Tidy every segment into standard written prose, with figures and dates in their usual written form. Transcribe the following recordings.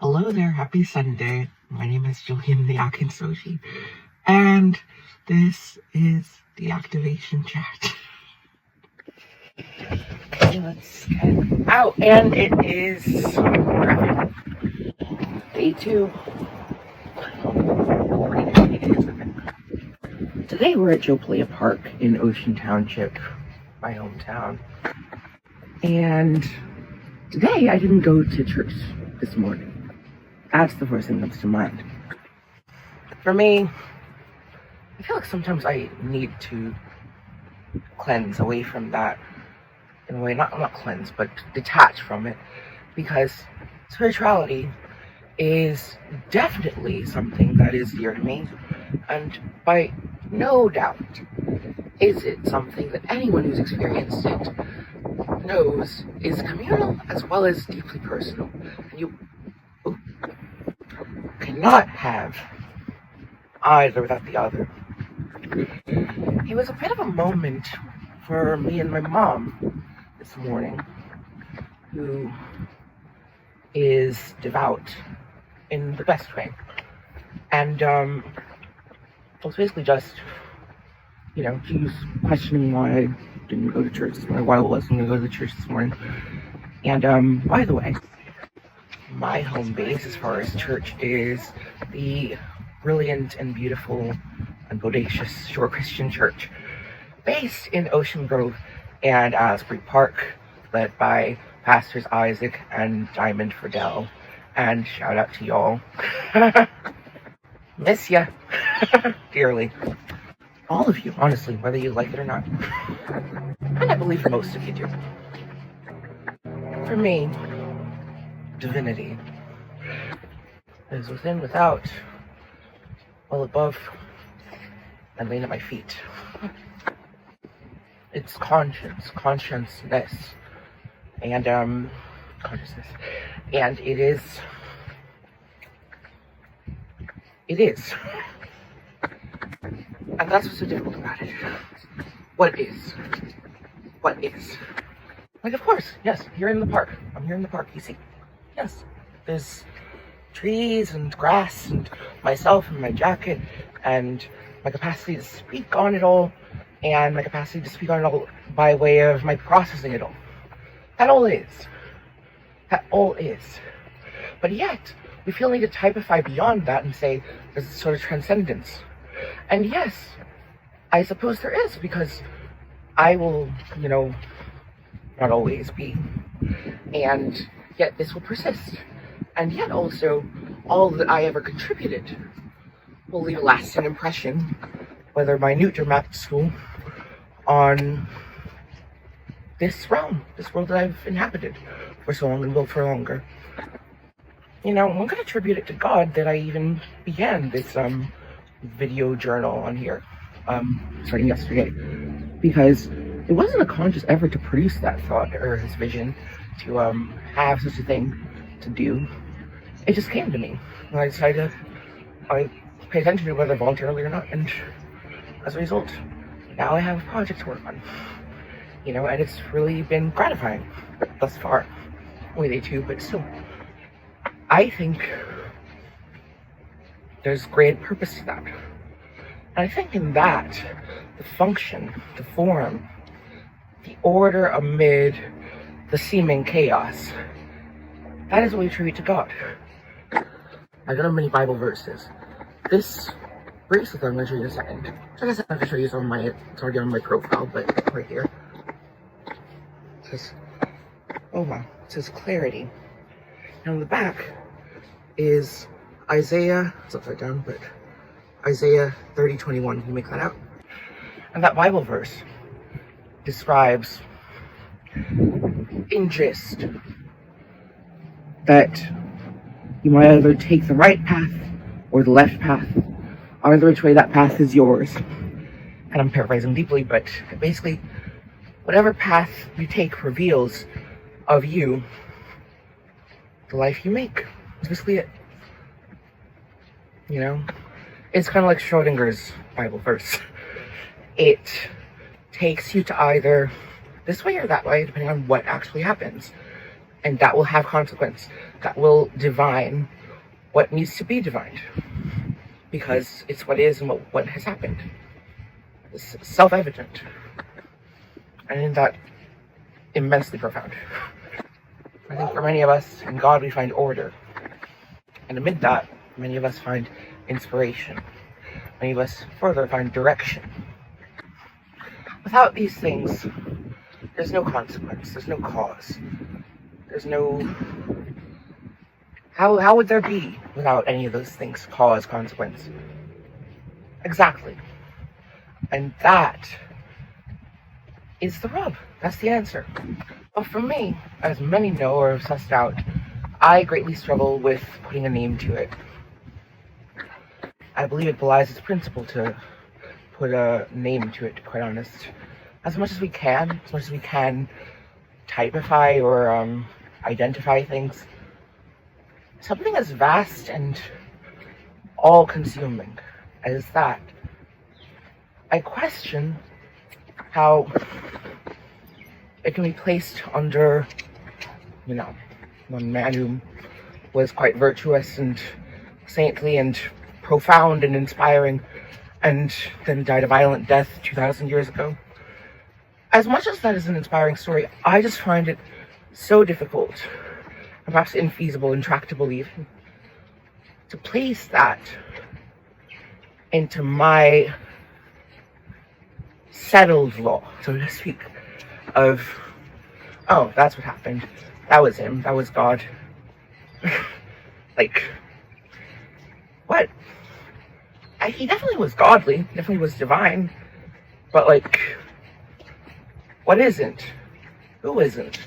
Hello there, happy Sunday. My name is Julian the Akinsoji, and this is the activation chat. Okay, let's get out, and it is day 2. Today we're at Joe Playa Park in Ocean Township, my hometown, and today I didn't go to church this morning. That's the first thing that comes to mind. For me, I feel like sometimes I need to cleanse away from that. In a way, not cleanse, but detach from it. Because spirituality is definitely something that is dear to me. And by no doubt is it something that anyone who's experienced it knows is communal as well as deeply personal. And you cannot have either without the other. It was a bit of a moment for me and my mom this morning, who is devout in the best way. And it was basically just, she was questioning why I didn't go to church this morning, why I wasn't going to go to the church this morning. And by the way, my home base as far as church is the brilliant and beautiful and bodacious Shore Christian Church, based in Ocean Grove and Asbury Park, led by Pastors Isaac and Diamond Friedel. And shout out to y'all. Miss ya dearly. All of you, honestly, whether you like it or not. And I believe most of you do. For me, divinity is within, without, well above, and laying at my feet. It's consciousness, and consciousness, and it is, and that's what's so difficult about it. What is? Like, of course, yes, here in the park. I'm here in the park, you see. Yes, there's trees and grass and myself and my jacket and my capacity to speak on it all, and my capacity to speak on it all by way of my processing it all. That all is. But yet, we feel need to typify beyond that and say there's a sort of transcendence. And yes, I suppose there is, because I will, not always be. And yet this will persist. And yet also, all that I ever contributed will leave a lasting impression, whether minute or school, on this realm, this world that I've inhabited for so long and will for longer. I'm going to attribute it to God that I even began this video journal on here, starting yesterday, because it wasn't a conscious effort to produce that thought or his vision to have such a thing to do. It just came to me, and I decided I pay attention to it, whether voluntarily or not, and as a result, now I have a project to work on, and it's really been gratifying thus far. Only day 2, but still, I think there's great purpose to that. And I think in that, the function, the form, the order amid the seeming chaos, that is what we attribute to God. I don't have many Bible verses. This bracelet I'm going to show you in a second. Like I said, I'm going to show you it's already on my profile, but right here. It says, oh wow, it says clarity. And on the back is Isaiah, it's upside down, but Isaiah 30:21, you make that out? And that Bible verse describes, in gist, that you might either take the right path or the left path. Either which way, that path is yours. And I'm paraphrasing deeply, but basically, whatever path you take reveals of you the life you make. That's basically it. It's kind of like Schrodinger's Bible verse. It takes you to either this way or that way, depending on what actually happens. And that will have consequence. That will divine what needs to be divined. Because it's what is and what has happened. It's self-evident. And in that, immensely profound. I think for many of us, in God we find order. And amid that, many of us find inspiration. Many of us further find direction. Without these things, there's no consequence, there's no cause. There's no... How would there be without any of those things? Cause, consequence. Exactly. And that is the rub. That's the answer. But for me, as many know or have sussed out, I greatly struggle with putting a name to it. I believe it belies its principle to put a name to it, to be quite honest. As much as we can typify or identify things. Something as vast and all-consuming as that, I question how it can be placed under, one man who was quite virtuous and saintly and profound and inspiring, and then died a violent death 2,000 years ago. As much as that is an inspiring story, I just find it so difficult, and perhaps infeasible, intractable even, to place that into my settled law, so to speak, of, oh, that's what happened. That was him. That was God. Like, what? He definitely was godly. Definitely was divine. But, like, what isn't? Who isn't?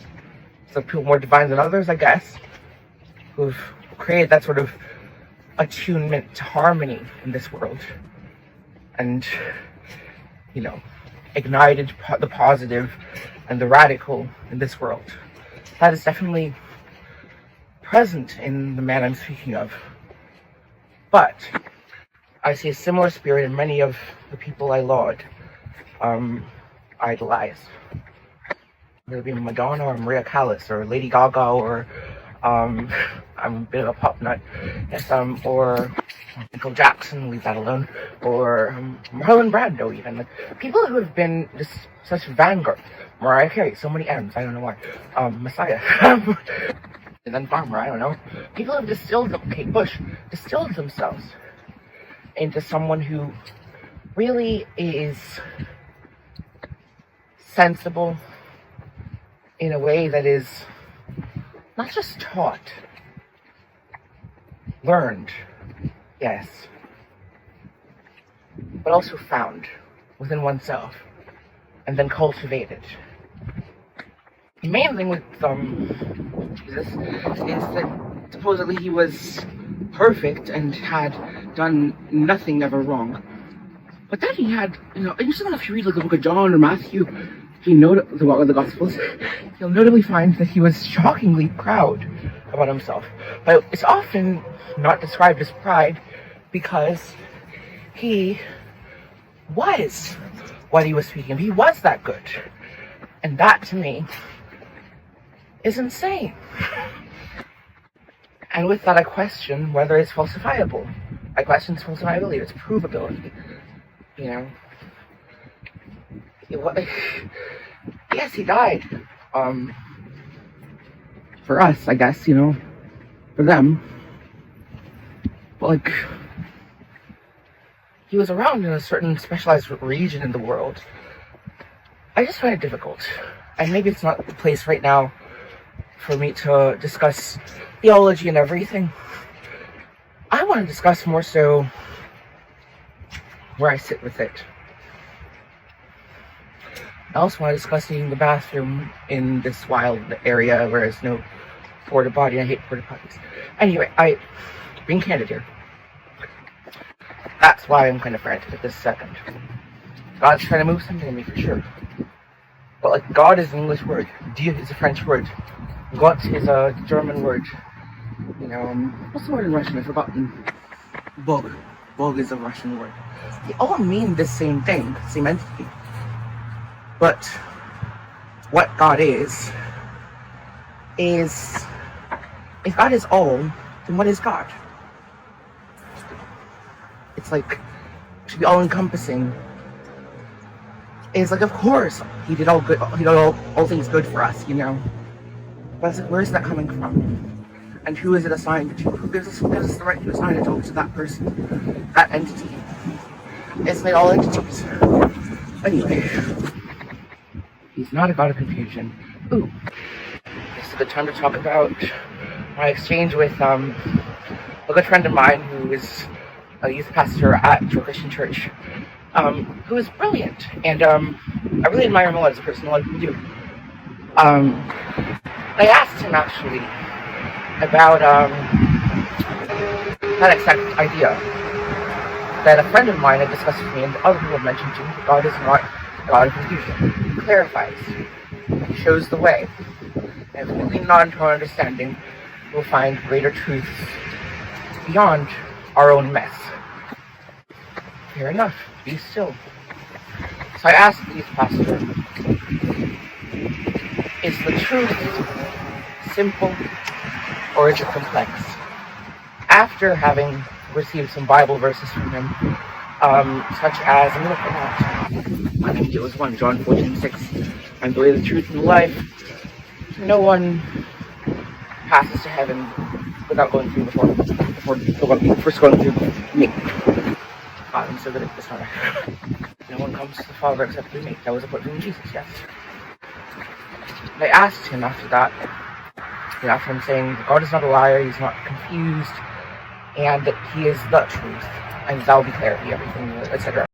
Some people more divine than others, I guess, who've created that sort of attunement to harmony in this world. And, ignited the positive and the radical in this world. That is definitely present in the man I'm speaking of. But I see a similar spirit in many of the people I laud, idolize. Whether it be Madonna or Maria Callas or Lady Gaga or I'm a bit of a pop nut, yes, or Michael Jackson, leave that alone, or Marlon Brando even. Like, people who have been just such vanguard. Mariah Carey, so many M's, I don't know why. Messiah. And then Farmer, I don't know. People have Kate Bush, distilled themselves into someone who really is sensible in a way that is not just taught, learned, yes, but also found within oneself and then cultivated. The main thing with Jesus is that supposedly he was perfect and had done nothing ever wrong. But then he had, if you read like the book of John or Matthew, the Gospels, you'll notably find that he was shockingly proud about himself. But it's often not described as pride because he was what he was speaking of. He was that good. And that, to me, is insane. And with that, I question whether it's falsifiable. I question its falsifiability, its provability. Yes, he died. For us, I guess, for them. But, he was around in a certain specialized region in the world. I just find it difficult. And maybe it's not the place right now for me to discuss theology and everything. I want to discuss more so where I sit with it. I also want to discuss using the bathroom in this wild area where there's no porta potty. I hate porta potties. Anyway, being candid here. That's why I'm kind of frantic at this second. God's trying to move something in me for sure. But God is an English word. Dieu is a French word. Gott is a German word. What's the word in Russian? I've forgotten. Bog. Bog is a Russian word. They all mean the same thing, same entity. But what God is is, if God is all, then what is God? It's like, to be all encompassing is like, of course, he did all good, he did all things good for us, you know. But it's like, where is that coming from? And who is it assigned to? Who gives us the right to assign it to that person, that entity? It's like all entities. Anyway, he's not a god of confusion. Ooh, this is a good time to talk about my exchange with a good friend of mine who is a youth pastor at a Christian church, who is brilliant, and I really admire him a lot as a person. A lot of people do. I asked him actually about that exact idea that a friend of mine had discussed with me, and other people have mentioned too. God is not God of confusion. He clarifies. He shows the way. And if we lean on to our understanding, we'll find greater truths beyond our own mess. Fair enough. Be still. So I asked the youth pastor, is the truth simple or is it complex? After having received some Bible verses from him, such as, I'm going to put out, I think it was 1 John 14:6, I'm the way, the truth, and the life. No one passes to heaven without going through first going through me. I'm so good at this one. No one comes to the Father except through me. That was a quote from Jesus, yes. I asked him after that, after him saying that God is not a liar, he's not confused, and that he is the truth, and thou be clarity, everything, etc.